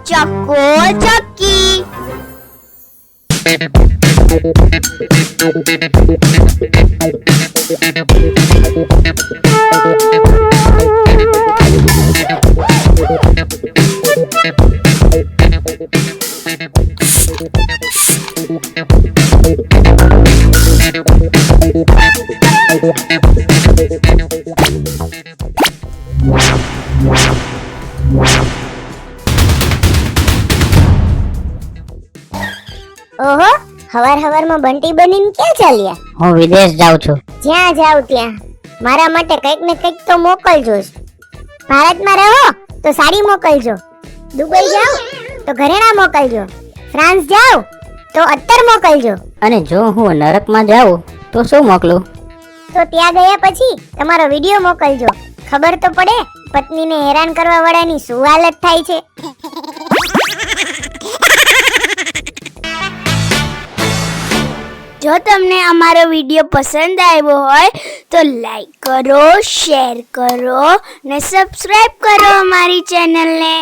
ચક્કો ચક્કી. ઓહો, હવાર-હવારમાં બંટી બનીને ક્યાં ચાલ્યા? હું વિદેશ જાઉં છું. જ્યાં જાવ ત્યાં મારા માટે કંઈક ને કંઈક તો મોકલજો જ. ભારતમાં રહો તો સાડી મોકલજો, દુબઈ જાઓ તો ઘરેણા મોકલજો, ફ્રાન્સ જાઓ તો અત્તર મોકલજો. અને જો હું નરકમાં જાઉં તો શું મોકલું? તો ત્યાં ગયા પછી તમારો વિડીયો મોકલજો. ખબર તો પડે પત્નીને હેરાન કરવા વાળાની શું હાલત થાય છે. જો તમને અમારો વિડીયો પસંદ આવ્યો હોય તો લાઈક કરો, શેર કરો ને સબસ્ક્રાઇબ કરો અમારી ચેનલને.